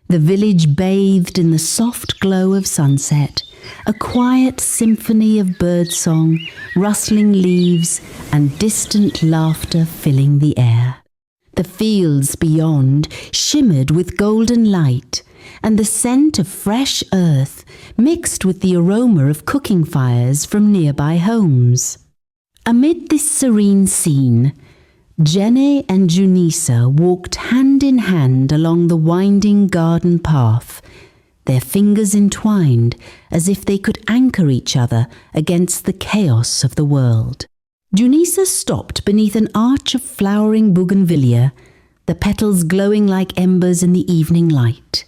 The village bathed in the soft glow of sunset, a quiet symphony of birdsong, rustling leaves, and distant laughter filling the air. The fields beyond shimmered with golden light, and the scent of fresh earth mixed with the aroma of cooking fires from nearby homes. Amid this serene scene, Jenneh and Junisa walked hand in hand along the winding garden path, their fingers entwined as if they could anchor each other against the chaos of the world. Junisa stopped beneath an arch of flowering bougainvillea, the petals glowing like embers in the evening light.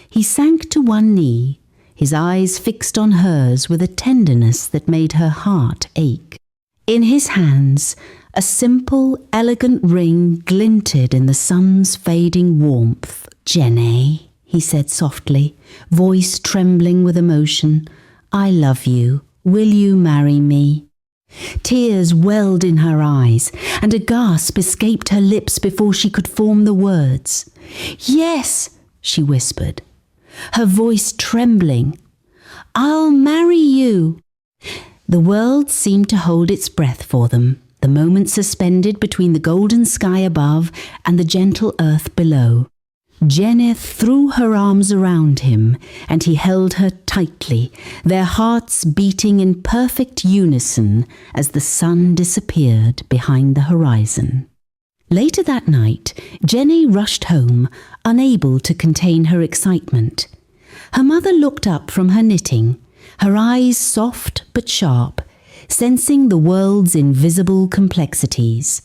He sank to one knee, his eyes fixed on hers with a tenderness that made her heart ache. In his hands, a simple, elegant ring glinted in the sun's fading warmth. "Jenneh," he said softly, voice trembling with emotion, "I love you. Will you marry me?" Tears welled in her eyes, and a gasp escaped her lips before she could form the words. "Yes," she whispered, her voice trembling. "I'll marry you." The world seemed to hold its breath for them, the moment suspended between the golden sky above and the gentle earth below. Jenneh threw her arms around him, and he held her tightly, their hearts beating in perfect unison as the sun disappeared behind the horizon. Later that night, Jenneh rushed home, unable to contain her excitement. Her mother looked up from her knitting, her eyes soft but sharp, sensing the world's invisible complexities.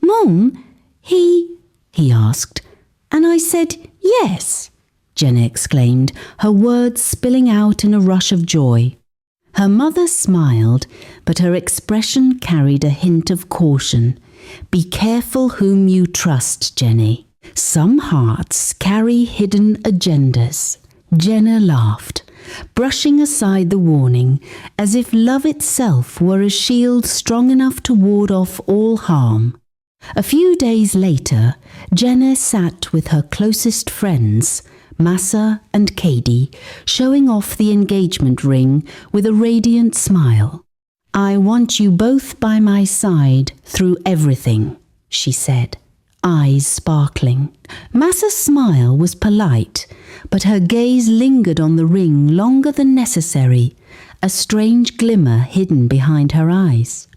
"Mum, he asked, and I said yes," Jenneh exclaimed, her words spilling out in a rush of joy. Her mother smiled, but her expression carried a hint of caution. "Be careful whom you trust, Jenneh. Some hearts carry hidden agendas." Jenneh laughed, brushing aside the warning, as if love itself were a shield strong enough to ward off all harm. A few days later, Jenneh sat with her closest friends, Massa and Katie, showing off the engagement ring with a radiant smile. "I want you both by my side through everything," she said, eyes sparkling. Massa's smile was polite, but her gaze lingered on the ring longer than necessary, a strange glimmer hidden behind her eyes.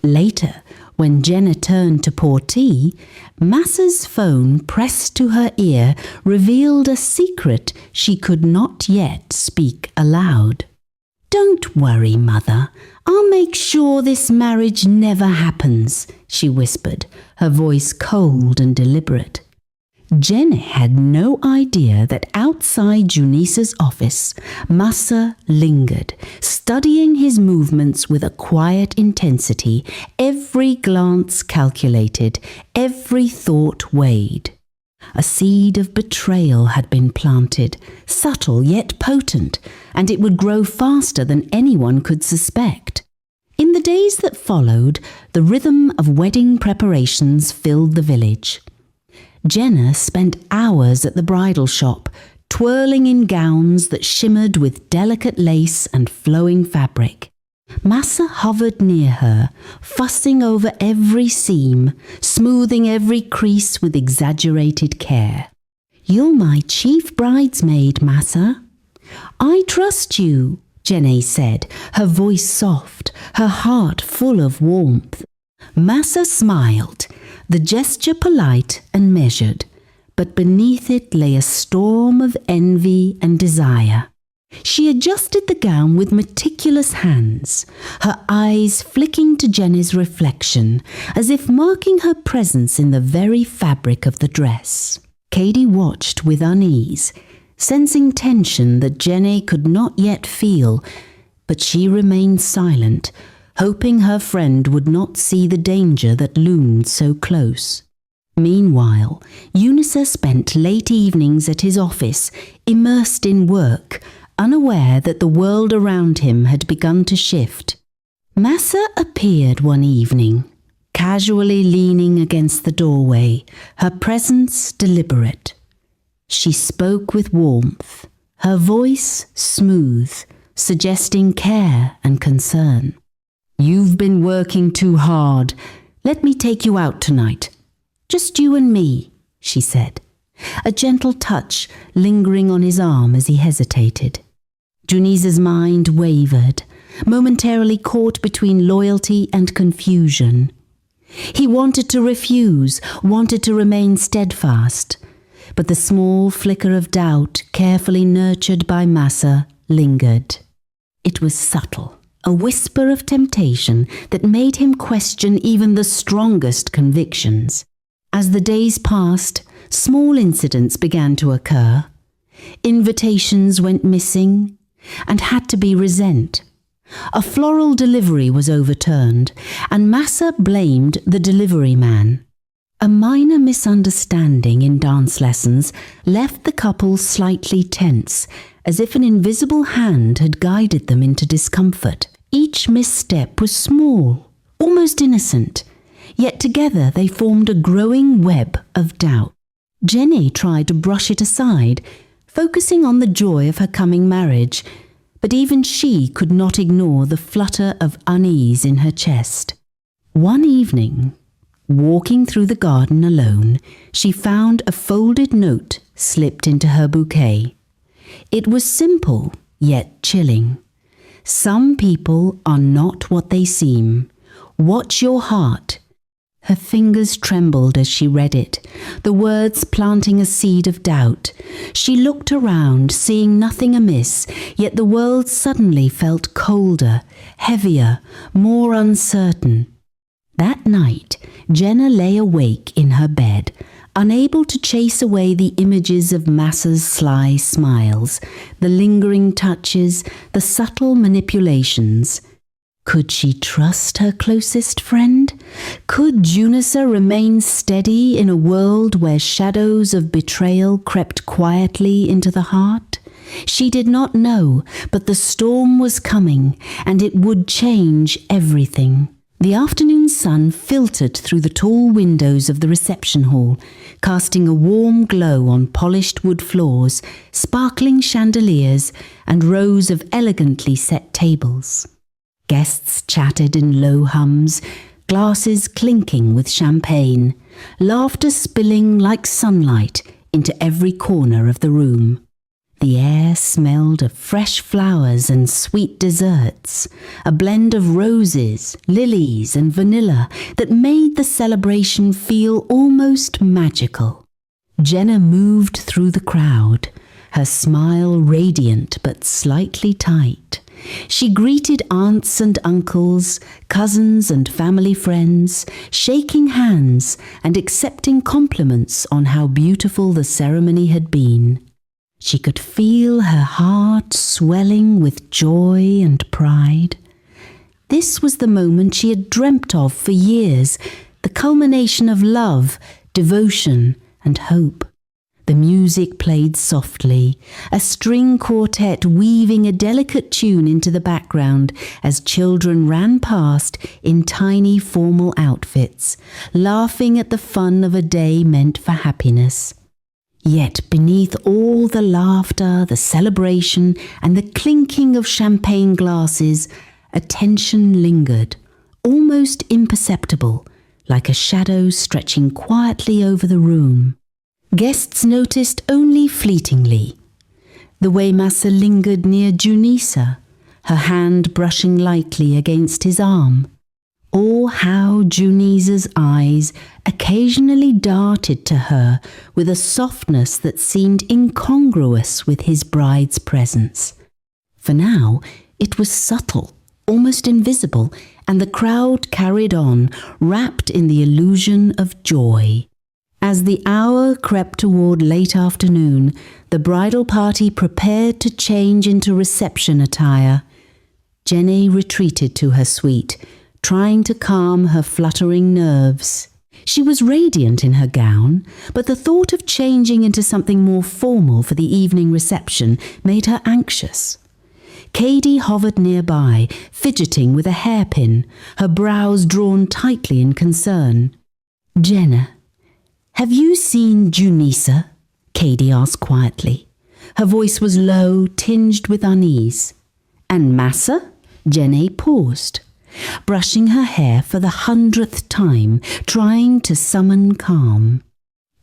Later, when Jenneh turned to pour tea, Massa's phone pressed to her ear revealed a secret she could not yet speak aloud. "Don't worry, Mother. I'll make sure this marriage never happens," she whispered, her voice cold and deliberate. Jenneh had no idea that outside Junisa's office, Massa lingered, studying his movements with a quiet intensity, every glance calculated, every thought weighed. A seed of betrayal had been planted, subtle yet potent, and it would grow faster than anyone could suspect. In the days that followed, the rhythm of wedding preparations filled the village. Jenneh spent hours at the bridal shop, twirling in gowns that shimmered with delicate lace and flowing fabric. Massa hovered near her, fussing over every seam, smoothing every crease with exaggerated care. "You're my chief bridesmaid, Massa." "I trust you," Jenneh said, her voice soft, her heart full of warmth. Massa smiled, the gesture polite and measured, but beneath it lay a storm of envy and desire. She adjusted the gown with meticulous hands, her eyes flicking to Jenneh's reflection, as if marking her presence in the very fabric of the dress. Katie watched with unease, sensing tension that Jenneh could not yet feel, but she remained silent, hoping her friend would not see the danger that loomed so close. Meanwhile, Junisa spent late evenings at his office, immersed in work, unaware that the world around him had begun to shift. Massa appeared one evening, casually leaning against the doorway, her presence deliberate. She spoke with warmth, her voice smooth, suggesting care and concern. "You've been working too hard. Let me take you out tonight. Just you and me," she said, a gentle touch lingering on his arm as he hesitated. Junisa's mind wavered, momentarily caught between loyalty and confusion. He wanted to refuse, wanted to remain steadfast, but the small flicker of doubt, carefully nurtured by Massa, lingered. It was subtle, a whisper of temptation that made him question even the strongest convictions. As the days passed, small incidents began to occur. Invitations went missing and had to be resent. A floral delivery was overturned, and Massa blamed the delivery man. A minor misunderstanding in dance lessons left the couple slightly tense, as if an invisible hand had guided them into discomfort. Each misstep was small, almost innocent, yet together they formed a growing web of doubt. Jenneh tried to brush it aside, focusing on the joy of her coming marriage, but even she could not ignore the flutter of unease in her chest. One evening, walking through the garden alone, she found a folded note slipped into her bouquet. It was simple, yet chilling. "Some people are not what they seem. Watch your heart." Her fingers trembled as she read it, the words planting a seed of doubt. She looked around, seeing nothing amiss, yet the world suddenly felt colder, heavier, more uncertain. That night, Jenneh lay awake in her bed, unable to chase away the images of Massa's sly smiles, the lingering touches, the subtle manipulations. Could she trust her closest friend? Could Junissa remain steady in a world where shadows of betrayal crept quietly into the heart? She did not know, but the storm was coming, and it would change everything. The afternoon sun filtered through the tall windows of the reception hall, casting a warm glow on polished wood floors, sparkling chandeliers, and rows of elegantly set tables. Guests chatted in low hums, glasses clinking with champagne, laughter spilling like sunlight into every corner of the room. The air smelled of fresh flowers and sweet desserts, a blend of roses, lilies, and vanilla that made the celebration feel almost magical. Jenneh moved through the crowd, her smile radiant but slightly tight. She greeted aunts and uncles, cousins and family friends, shaking hands and accepting compliments on how beautiful the ceremony had been. She could feel her heart swelling with joy and pride. This was the moment she had dreamt of for years, the culmination of love, devotion, and hope. The music played softly, a string quartet weaving a delicate tune into the background as children ran past in tiny formal outfits, laughing at the fun of a day meant for happiness. Yet beneath all the laughter, the celebration, and the clinking of champagne glasses, a tension lingered, almost imperceptible, like a shadow stretching quietly over the room. Guests noticed only fleetingly the way Massa lingered near Junissa, her hand brushing lightly against his arm, or how Junisa's eyes occasionally darted to her with a softness that seemed incongruous with his bride's presence. For now, it was subtle, almost invisible, and the crowd carried on, wrapped in the illusion of joy. As the hour crept toward late afternoon, the bridal party prepared to change into reception attire. Jenneh retreated to her suite, trying to calm her fluttering nerves. She was radiant in her gown, but the thought of changing into something more formal for the evening reception made her anxious. Katie hovered nearby, fidgeting with a hairpin, her brows drawn tightly in concern. "Jenneh, have you seen Junissa?" Katie asked quietly. Her voice was low, tinged with unease. And Massa? Jenneh paused, brushing her hair for the 100th time, trying to summon calm.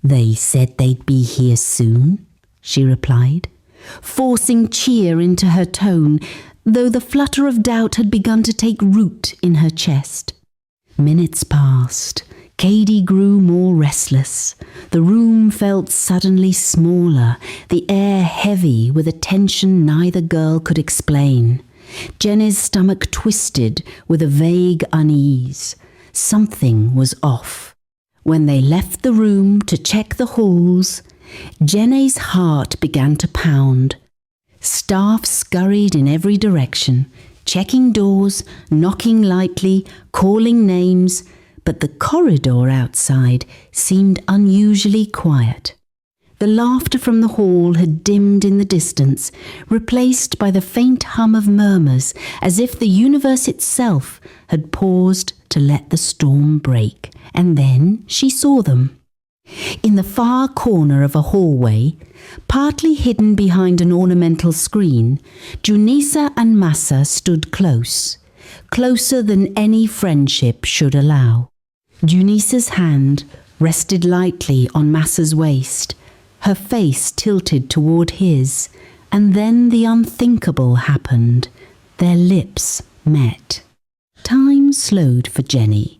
They said they'd be here soon, she replied, forcing cheer into her tone, though the flutter of doubt had begun to take root in her chest. Minutes passed. Katie grew more restless. The room felt suddenly smaller, the air heavy with a tension neither girl could explain. Jenneh's stomach twisted with a vague unease. Something was off. When they left the room to check the halls, Jenneh's heart began to pound. Staff scurried in every direction, checking doors, knocking lightly, calling names, but the corridor outside seemed unusually quiet. The laughter from the hall had dimmed in the distance, replaced by the faint hum of murmurs, as if the universe itself had paused to let the storm break. And then she saw them. In the far corner of a hallway, partly hidden behind an ornamental screen, Jenneh and Massa stood close, closer than any friendship should allow. Jenneh's hand rested lightly on Massa's waist, her face tilted toward his, and then the unthinkable happened. Their lips met. Time slowed for Jenneh.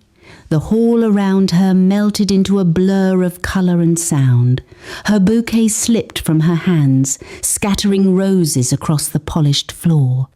The hall around her melted into a blur of colour and sound. Her bouquet slipped from her hands, scattering roses across the polished floor.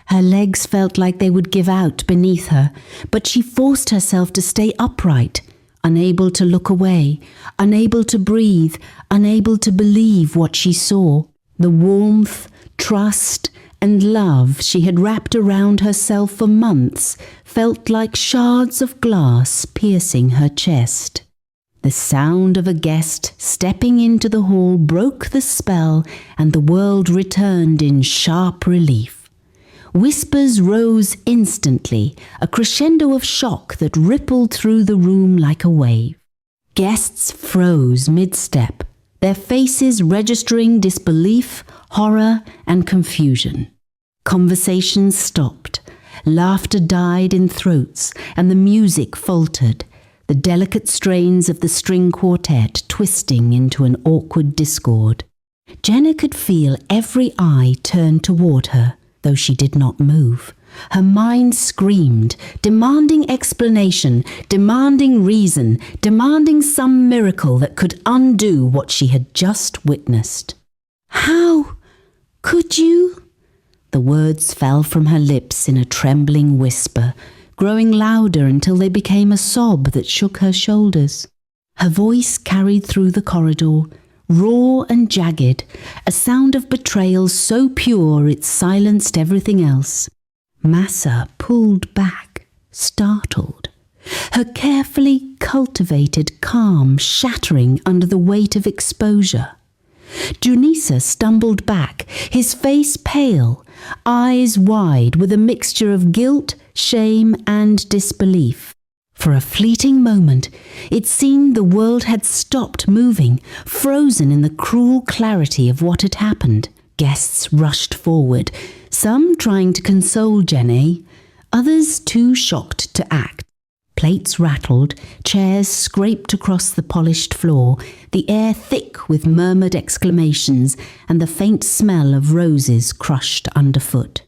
Her legs felt like they would give out beneath her, but she forced herself to stay upright, unable to look away, unable to breathe, unable to believe what she saw. The warmth, trust, and love she had wrapped around herself for months felt like shards of glass piercing her chest. The sound of a guest stepping into the hall broke the spell, and the world returned in sharp relief. Whispers rose instantly, a crescendo of shock that rippled through the room like a wave. Guests froze mid-step, their faces registering disbelief, horror, and confusion. Conversations stopped, laughter died in throats, and the music faltered, the delicate strains of the string quartet twisting into an awkward discord. Jenneh could feel every eye turn toward her, though she did not move. Her mind screamed, demanding explanation, demanding reason, demanding some miracle that could undo what she had just witnessed. "How could you?" The words fell from her lips in a trembling whisper, growing louder until they became a sob that shook her shoulders. Her voice carried through the corridor, raw and jagged, a sound of betrayal so pure it silenced everything else. Massa pulled back, startled, her carefully cultivated calm shattering under the weight of exposure. Jenneh stumbled back, his face pale, eyes wide with a mixture of guilt, shame, and disbelief. For a fleeting moment, it seemed the world had stopped moving, frozen in the cruel clarity of what had happened. Guests rushed forward, some trying to console Jenneh, others too shocked to act. Plates rattled, chairs scraped across the polished floor, the air thick with murmured exclamations and the faint smell of roses crushed underfoot.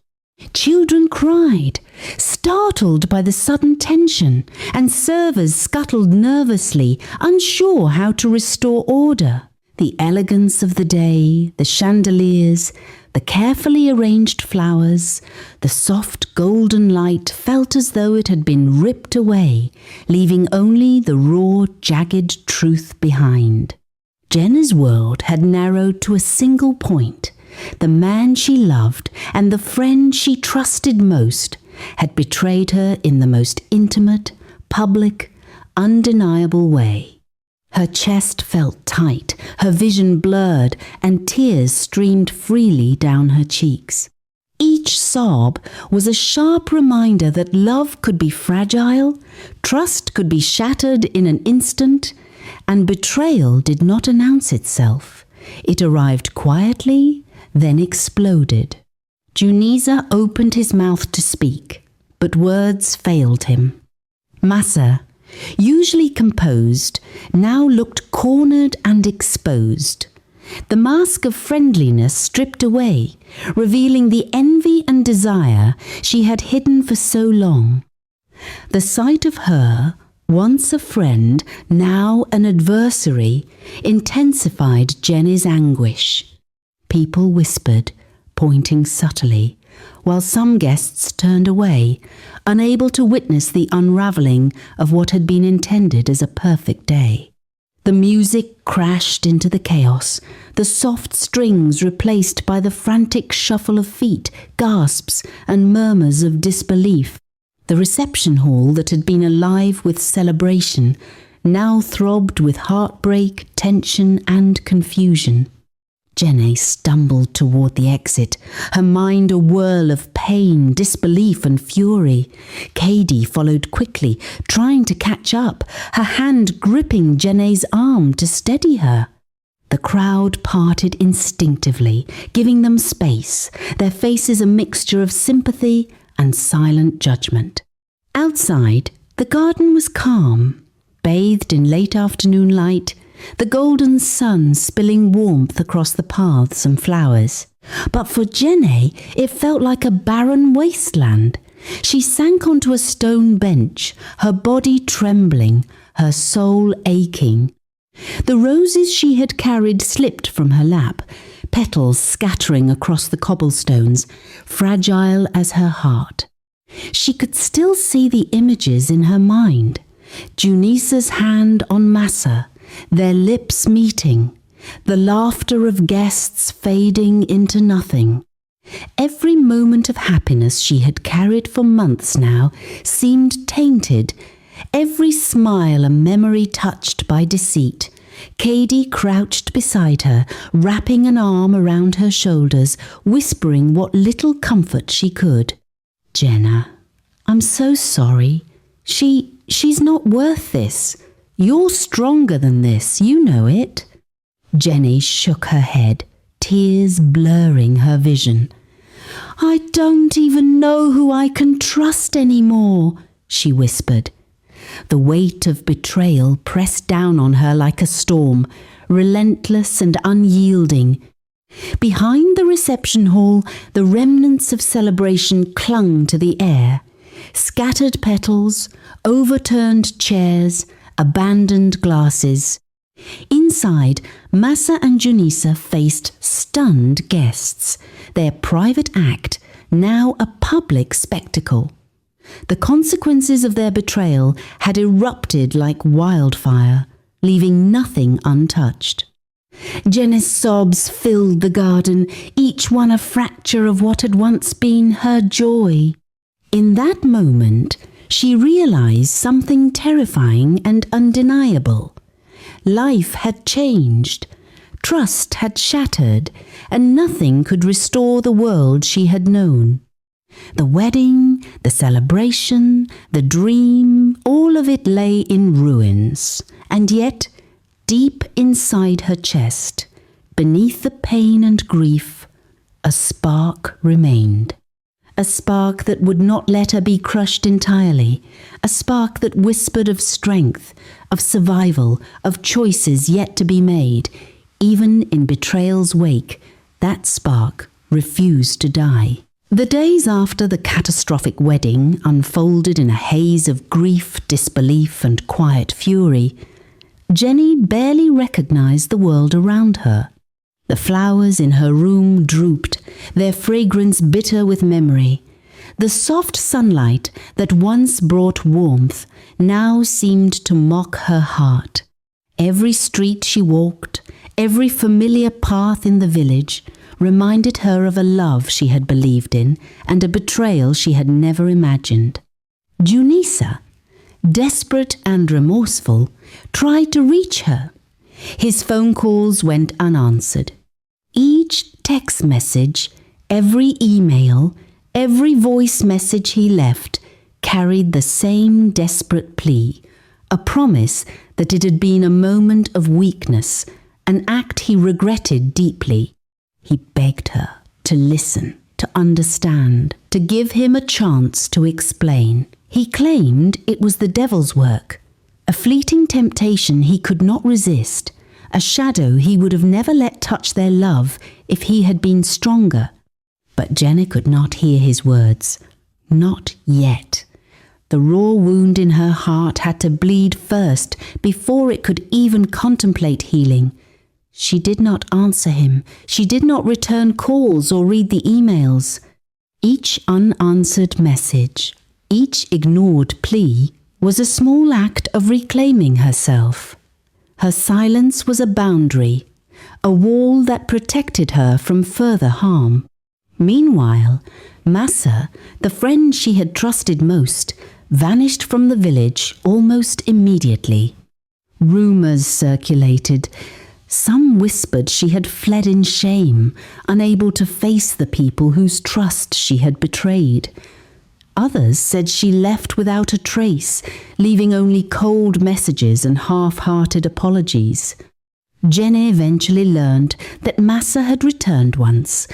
Children cried, startled by the sudden tension, and servers scuttled nervously, unsure how to restore order. The elegance of the day, the chandeliers, the carefully arranged flowers, the soft golden light felt as though it had been ripped away, leaving only the raw, jagged truth behind. Jenneh's world had narrowed to a single point. The man she loved and the friend she trusted most had betrayed her in the most intimate, public, undeniable way. Her chest felt tight, her vision blurred, and tears streamed freely down her cheeks. Each sob was a sharp reminder that love could be fragile, trust could be shattered in an instant, and betrayal did not announce itself. It arrived quietly, then exploded. Junisa opened his mouth to speak, but words failed him. Massa, usually composed, now looked cornered and exposed. The mask of friendliness stripped away, revealing the envy and desire she had hidden for so long. The sight of her, once a friend, now an adversary, intensified Jenneh's anguish. People whispered, pointing subtly, while some guests turned away, unable to witness the unravelling of what had been intended as a perfect day. The music crashed into the chaos, the soft strings replaced by the frantic shuffle of feet, gasps, and murmurs of disbelief. The reception hall that had been alive with celebration now throbbed with heartbreak, tension, and confusion. Jenneh stumbled toward the exit, her mind a whirl of pain, disbelief, and fury. Katie followed quickly, trying to catch up, her hand gripping Jenneh's arm to steady her. The crowd parted instinctively, giving them space, their faces a mixture of sympathy and silent judgment. Outside, the garden was calm, bathed in late afternoon light, the golden sun spilling warmth across the paths and flowers. But for Jenneh, it felt like a barren wasteland. She sank onto a stone bench, her body trembling, her soul aching. The roses she had carried slipped from her lap, petals scattering across the cobblestones, fragile as her heart. She could still see the images in her mind. Junisa's hand on Massa, their lips meeting, the laughter of guests fading into nothing. Every moment of happiness she had carried for months now seemed tainted, every smile a memory touched by deceit. Katie crouched beside her, wrapping an arm around her shoulders, whispering what little comfort she could. "Jenneh, I'm so sorry. She's not worth this. You're stronger than this, you know it." Jenneh shook her head, tears blurring her vision. "I don't even know who I can trust anymore," she whispered. The weight of betrayal pressed down on her like a storm, relentless and unyielding. Behind the reception hall, the remnants of celebration clung to the air. Scattered petals, overturned chairs, abandoned glasses. Inside, Massa and Junisa faced stunned guests, their private act now a public spectacle. The consequences of their betrayal had erupted like wildfire, leaving nothing untouched. Jenneh's sobs filled the garden, each one a fracture of what had once been her joy. In that moment, she realized something terrifying and undeniable. Life had changed, trust had shattered, and nothing could restore the world she had known. The wedding, the celebration, the dream, all of it lay in ruins, and yet, deep inside her chest, beneath the pain and grief, a spark remained. A spark that would not let her be crushed entirely, a spark that whispered of strength, of survival, of choices yet to be made. Even in betrayal's wake, that spark refused to die. The days after the catastrophic wedding unfolded in a haze of grief, disbelief, and quiet fury. Jenneh barely recognized the world around her. The flowers in her room drooped, their fragrance bitter with memory. The soft sunlight that once brought warmth now seemed to mock her heart. Every street she walked, every familiar path in the village, reminded her of a love she had believed in and a betrayal she had never imagined. Junisa, desperate and remorseful, tried to reach her. His phone calls went unanswered. Each text message, every email, every voice message he left carried the same desperate plea, a promise that it had been a moment of weakness an act he regretted deeply. He begged her to listen, to understand, to give him a chance to explain. He claimed it was the devil's work, a fleeting temptation he could not resist, a shadow he would have never let touch their love if he had been stronger. But Jenneh could not hear his words. Not yet. The raw wound in her heart had to bleed first before it could even contemplate healing. She did not answer him. She did not return calls or read the emails. Each unanswered message, each ignored plea, was a small act of reclaiming herself. Her silence was a boundary, a wall that protected her from further harm. Meanwhile, Massa, the friend she had trusted most, vanished from the village almost immediately. Rumours circulated. Some whispered she had fled in shame, unable to face the people whose trust she had betrayed. Others said she left without a trace, leaving only cold messages and half-hearted apologies. Jenneh eventually learned that Massa had returned once,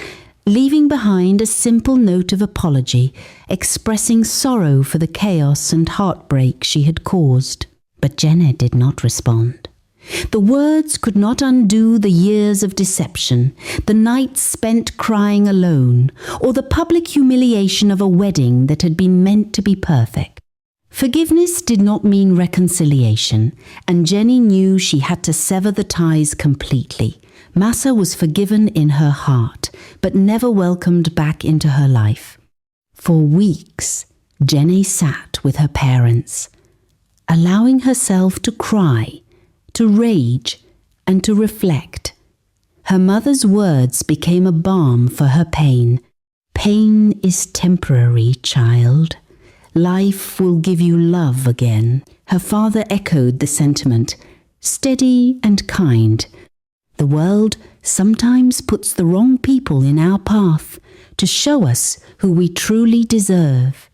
leaving behind a simple note of apology, expressing sorrow for the chaos and heartbreak she had caused. But Jenneh did not respond. The words could not undo the years of deception, the nights spent crying alone, or the public humiliation of a wedding that had been meant to be perfect. Forgiveness did not mean reconciliation, and Jenneh knew she had to sever the ties completely. Massa was forgiven in her heart, but never welcomed back into her life. For weeks, Jenneh sat with her parents, allowing herself to cry, to rage, and to reflect. Her mother's words became a balm for her pain. Pain is temporary, child. Life will give you love again. Her father echoed the sentiment, steady and kind. The world sometimes puts the wrong people in our path to show us who we truly deserve.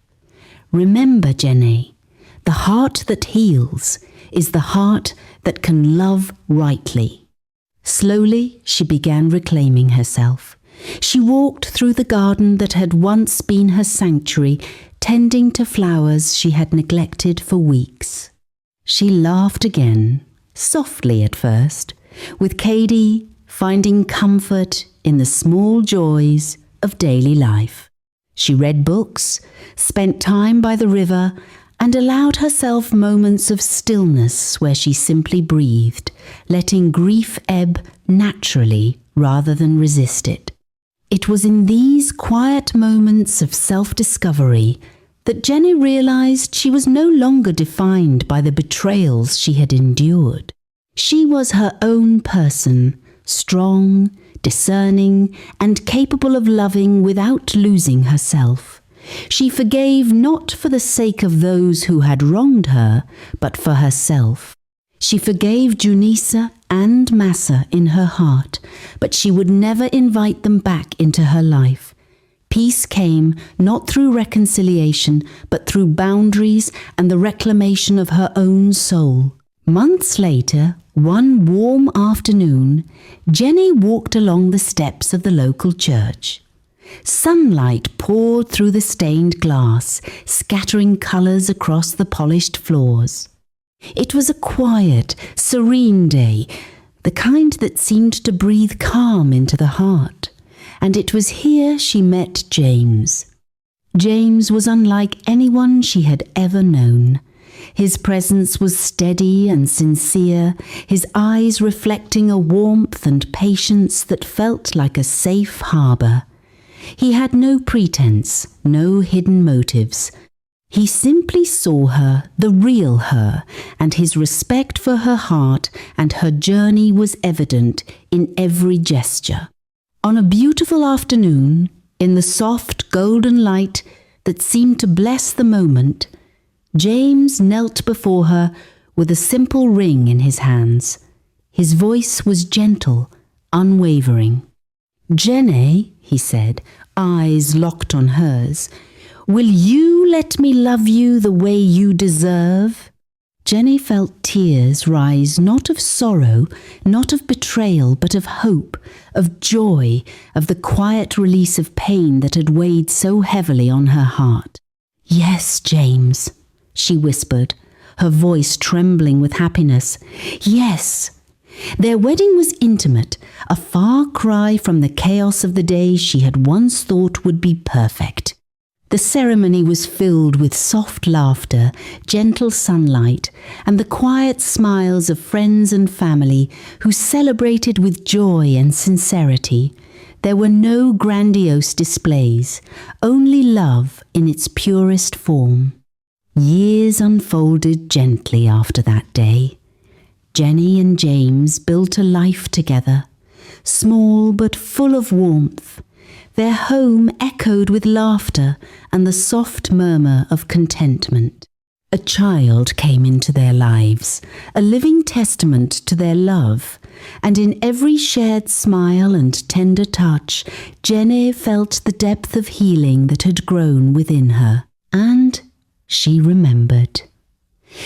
Remember, Jenneh, the heart that heals is the heart that can love rightly. Slowly, she began reclaiming herself. She walked through the garden that had once been her sanctuary, tending to flowers she had neglected for weeks. She laughed again, softly at first, with Katie, finding comfort in the small joys of daily life. She read books, spent time by the river, and allowed herself moments of stillness where she simply breathed, letting grief ebb naturally rather than resist it. It was in these quiet moments of self-discovery that Jenneh realized she was no longer defined by the betrayals she had endured. She was her own person, strong, discerning, and capable of loving without losing herself. She forgave not for the sake of those who had wronged her, but for herself. She forgave Junisa and Massa in her heart, but she would never invite them back into her life. Peace came not through reconciliation, but through boundaries and the reclamation of her own soul. Months later, one warm afternoon, Jenneh walked along the steps of the local church. Sunlight poured through the stained glass, scattering colours across the polished floors. It was a quiet, serene day, the kind that seemed to breathe calm into the heart. And it was here she met James. James was unlike anyone she had ever known. His presence was steady and sincere, his eyes reflecting a warmth and patience that felt like a safe harbour. He had no pretense, no hidden motives. He simply saw her, the real her, and his respect for her heart and her journey was evident in every gesture. On a beautiful afternoon, in the soft golden light that seemed to bless the moment, James knelt before her with a simple ring in his hands. His voice was gentle, unwavering. "Jenneh," he said, eyes locked on hers, "will you let me love you the way you deserve?" Jenneh felt tears rise not of sorrow, not of betrayal, but of hope, of joy, of the quiet release of pain that had weighed so heavily on her heart. "Yes, James," she whispered, her voice trembling with happiness. "Yes." Their wedding was intimate, a far cry from the chaos of the day she had once thought would be perfect. The ceremony was filled with soft laughter, gentle sunlight, and the quiet smiles of friends and family who celebrated with joy and sincerity. There were no grandiose displays, only love in its purest form. Years unfolded gently after that day. Jenneh and James built a life together, small but full of warmth. Their home echoed with laughter and the soft murmur of contentment. A child came into their lives, a living testament to their love, and in every shared smile and tender touch, Jenneh felt the depth of healing that had grown within her. And she remembered.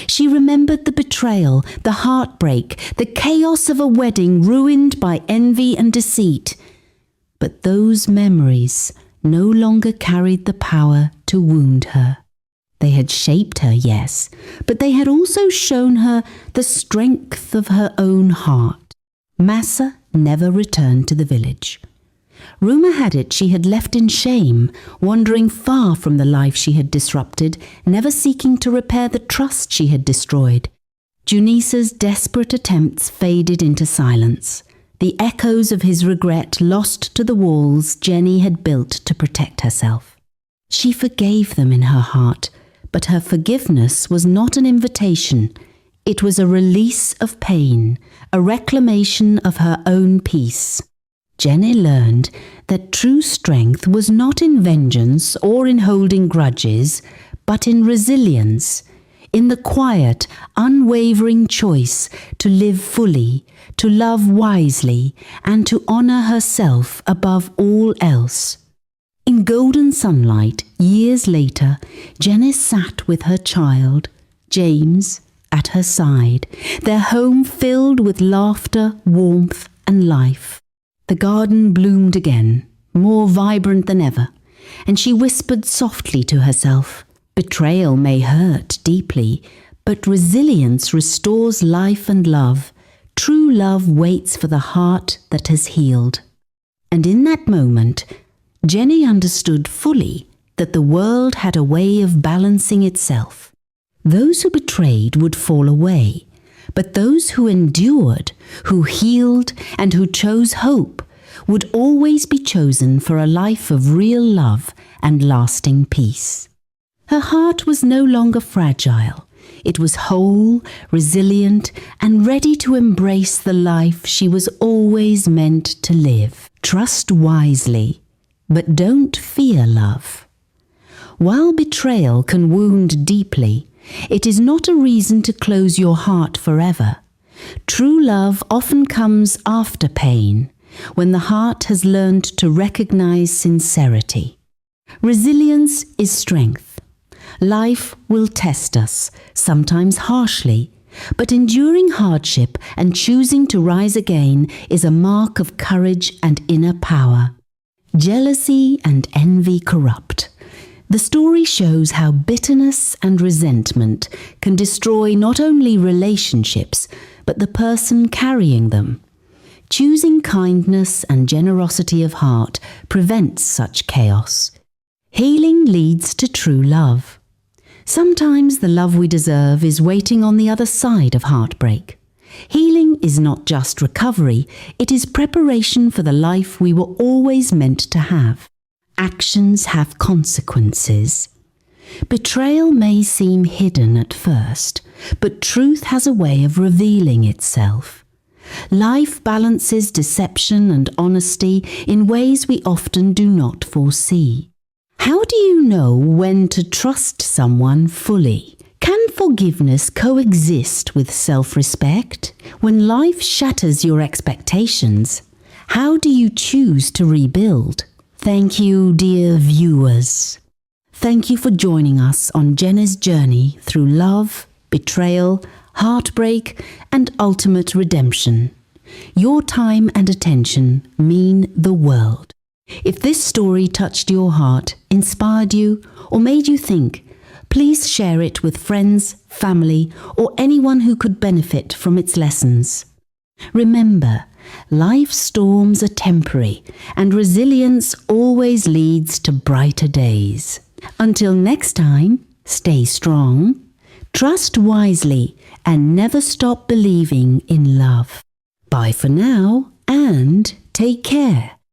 She remembered the betrayal, the heartbreak, the chaos of a wedding ruined by envy and deceit. But those memories no longer carried the power to wound her. They had shaped her, yes, but they had also shown her the strength of her own heart. Massa never returned to the village. Rumour had it she had left in shame, wandering far from the life she had disrupted, never seeking to repair the trust she had destroyed. Junisa's desperate attempts faded into silence. The echoes of his regret lost to the walls Jenneh had built to protect herself. She forgave them in her heart, but her forgiveness was not an invitation. It was a release of pain, a reclamation of her own peace. Jenneh learned that true strength was not in vengeance or in holding grudges, but in resilience, in the quiet, unwavering choice to live fully, to love wisely, and to honour herself above all else. In golden sunlight, years later, Jenneh sat with her child, James, at her side, their home filled with laughter, warmth, and life. The garden bloomed again, more vibrant than ever, and she whispered softly to herself, "Betrayal may hurt deeply, but resilience restores life and love. True love waits for the heart that has healed." And in that moment, Jenneh understood fully that the world had a way of balancing itself. Those who betrayed would fall away, but those who endured, who healed, and who chose hope would always be chosen for a life of real love and lasting peace. Her heart was no longer fragile. It was whole, resilient, and ready to embrace the life she was always meant to live. Trust wisely, but don't fear love. While betrayal can wound deeply, it is not a reason to close your heart forever. True love often comes after pain, when the heart has learned to recognize sincerity. Resilience is strength. Life will test us, sometimes harshly, but enduring hardship and choosing to rise again is a mark of courage and inner power. Jealousy and envy corrupt. The story shows how bitterness and resentment can destroy not only relationships, but the person carrying them. Choosing kindness and generosity of heart prevents such chaos. Healing leads to true love. Sometimes the love we deserve is waiting on the other side of heartbreak. Healing is not just recovery, it is preparation for the life we were always meant to have. Actions have consequences. Betrayal may seem hidden at first, but truth has a way of revealing itself. Life balances deception and honesty in ways we often do not foresee. How do you know when to trust someone fully? Can forgiveness coexist with self-respect? When life shatters your expectations, how do you choose to rebuild? Thank you, dear viewers. Thank you for joining us on Jenneh's journey through love, betrayal, heartbreak, and ultimate redemption. Your time and attention mean the world. If this story touched your heart, inspired you, or made you think, please share it with friends, family, or anyone who could benefit from its lessons. Remember, life's storms are temporary, and resilience always leads to brighter days. Until next time, stay strong, trust wisely, and never stop believing in love. Bye for now, and take care.